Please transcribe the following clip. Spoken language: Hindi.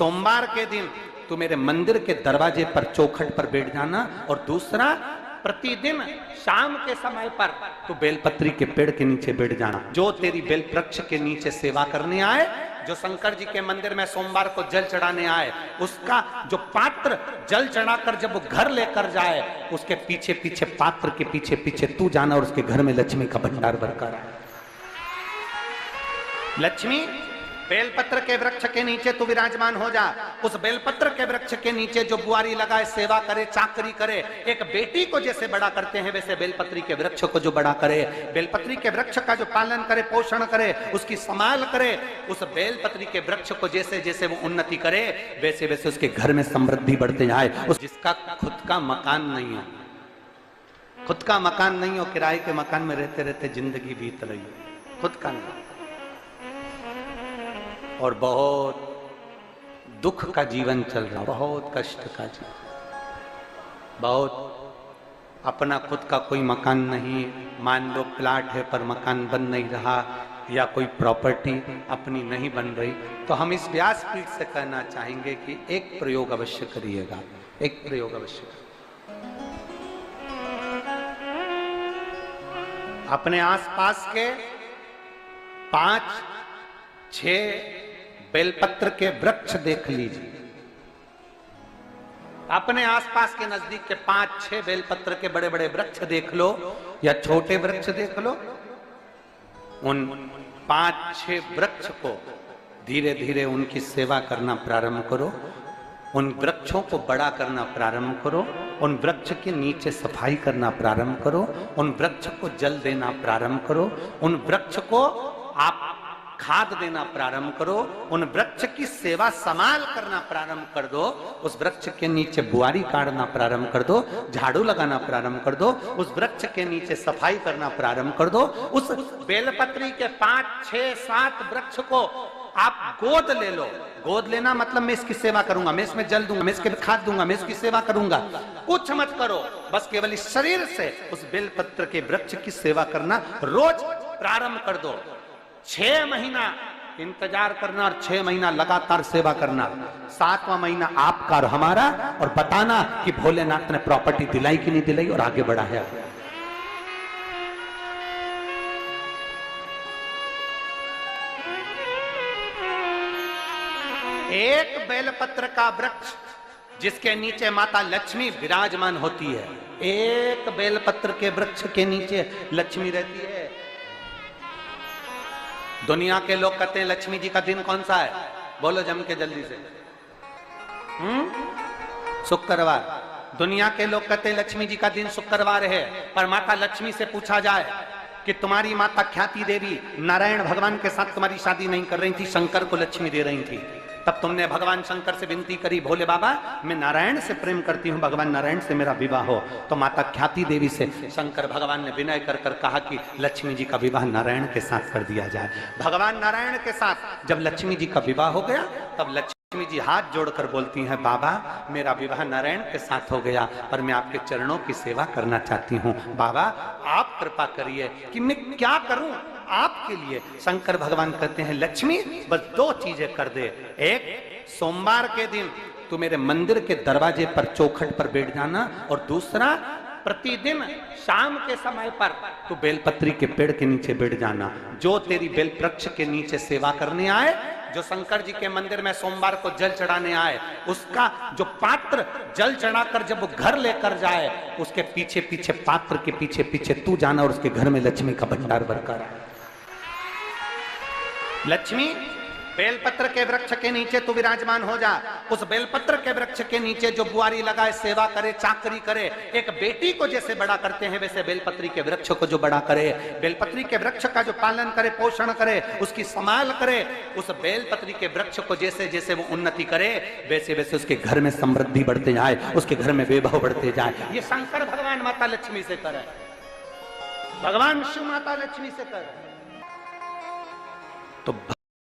सोमवार के दिन तू मेरे मंदिर के दरवाजे पर चौखट पर बैठ जाना, और दूसरा प्रतिदिन शाम के समय पर तू बेलपत्री के पेड़ के नीचे बैठ जाना। जो तेरी बेल वृक्ष के नीचे सेवा करने आए, जो शंकर जी के मंदिर में सोमवार को जल चढ़ाने आए, उसका जो पात्र जल चढ़ाकर जब वो घर लेकर जाए, उसके पीछे पीछे पात्र के पीछे पीछे तू जाना और उसके घर में लक्ष्मी का भंडार भरकर आए। लक्ष्मी बेलपत्र के वृक्ष के नीचे तू विराजमान हो जा। उस बेलपत्र के वृक्ष के नीचे जो बुआरी लगाए, सेवा करे, चाकरी करे, एक बेटी को जैसे बड़ा करते हैं वैसे बेलपत्री के वृक्ष को जो बड़ा करे, बेलपत्री के वृक्ष का जो पालन करे, पोषण करे, उसकी संभाल करे, उस बेलपत्री के वृक्ष को जैसे जैसे वो उन्नति करे वैसे वैसे उसके घर में समृद्धि बढ़ते जाए। उस जिसका खुद का मकान नहीं हो, खुद का मकान नहीं हो, किराए के मकान में रहते रहते जिंदगी बीत रही हो, खुद का नहीं, और बहुत दुख का जीवन चल रहा, बहुत कष्ट का जीवन, बहुत अपना खुद का कोई मकान नहीं, मान लो प्लाट है पर मकान बन नहीं रहा, या कोई प्रॉपर्टी अपनी नहीं बन रही, तो हम इस व्यासपीठ से कहना चाहेंगे कि एक प्रयोग अवश्य करिएगा, एक प्रयोग अवश्य अपने आसपास के 5-6 बेलपत्र के वृक्ष देख लीजिए। अपने आसपास के नजदीक के 5-6 बेलपत्र के बड़े बड़े वृक्ष देख लो या छोटे वृक्ष देख लो। उन 5-6 वृक्ष को धीरे धीरे उनकी सेवा करना प्रारंभ करो, उन वृक्षों को बड़ा करना प्रारंभ करो, उन वृक्ष के नीचे सफाई करना प्रारंभ करो, उन वृक्ष को जल देना प्रारंभ करो, उन वृक्ष को आप खाद देना प्रारंभ करो, उन वृक्ष की सेवा संभाल करना प्रारंभ कर दो, उस वृक्ष के नीचे बुआरी काटना प्रारंभ कर दो, झाड़ू लगाना प्रारंभ कर दो, उस वृक्ष के नीचे सफाई करना प्रारंभ कर दो। उस बेलपत्री के 5-6-7 वृक्ष को आप गोद ले लो। गोद लेना मतलब मैं इसकी सेवा करूंगा, मैं इसमें जल दूंगा, मैं इसके खाद दूंगा, मैं इसकी सेवा करूंगा, कुछ मत करो, बस केवल इस शरीर से उस बेलपत्र के वृक्ष की सेवा करना रोज प्रारंभ कर दो। 6 महीना इंतजार करना और 6 महीना लगातार सेवा करना, 7वां महीना आपका और हमारा, और बताना कि भोलेनाथ ने प्रॉपर्टी दिलाई कि नहीं दिलाई और आगे बढ़ा है। एक बेलपत्र का वृक्ष जिसके नीचे माता लक्ष्मी विराजमान होती है, एक बेलपत्र के वृक्ष के नीचे लक्ष्मी रहती है। दुनिया के लोग कहते हैं लक्ष्मी जी का दिन कौन सा है, बोलो जम के जल्दी से। शुक्रवार। दुनिया के लोग कहते हैं लक्ष्मी जी का दिन शुक्रवार है, पर माता लक्ष्मी से पूछा जाए कि तुम्हारी माता ख्याति देवी नारायण भगवान के साथ तुम्हारी शादी नहीं कर रही थी, शंकर को लक्ष्मी दे रही थी, तब तुमने भगवान शंकर से विनती करी, भोले बाबा मैं नारायण से प्रेम करती हूँ, भगवान नारायण से मेरा विवाह हो। तो माता ख्याति देवी से शंकर भगवान ने विनय कर कर कहा कि लक्ष्मी जी का विवाह नारायण के साथ कर दिया जाए। भगवान नारायण के साथ जब लक्ष्मी जी का विवाह हो गया, तब लक्ष्मी जी हाथ जोड़कर बोलती हैं, बाबा मेरा विवाह नारायण के साथ हो गया, पर मैं आपके चरणों की सेवा करना चाहती हूँ, बाबा आप कृपा करिए कि मैं क्या करूं आपके लिए। शंकर भगवान कहते हैं, लक्ष्मी बस 2 चीजें कर दे, एक सोमवार के दिन तू मेरे मंदिर के दरवाजे पर चौखट पर बैठ जाना, और दूसरा प्रतिदिन शाम के समय पर तू बेलपत्री के पेड़ के नीचे बैठ जाना। जो तेरी बेल वृक्ष के नीचे सेवा करने आए, जो शंकर जी के मंदिर में सोमवार को जल चढ़ाने आए, उसका जो पात्र जल चढ़ाकर जब वो घर लेकर जाए, उसके पीछे पीछे पात्र के पीछे पीछे तू जाना और उसके घर में लक्ष्मी का भंडार भरकर आए। लक्ष्मी बेलपत्र के वृक्ष के नीचे तू विराजमान हो जा। उस बेलपत्र के वृक्ष के नीचे जो बुआरी लगाए, सेवा करे, चाकरी करे, एक बेटी को जैसे बड़ा करते हैं वैसे बेलपत्री के वृक्ष को जो बड़ा करे, बेलपत्री के वृक्ष का जो पालन करे, पोषण करे, उसकी संभाल करे, उस बेलपत्री के वृक्ष को जैसे जैसे वो उन्नति करे वैसे वैसे उसके घर में समृद्धि बढ़ते जाए, उसके घर में वैभव बढ़ते जाए। ये शंकर भगवान माता लक्ष्मी से करे, भगवान शिव माता लक्ष्मी से करे। तो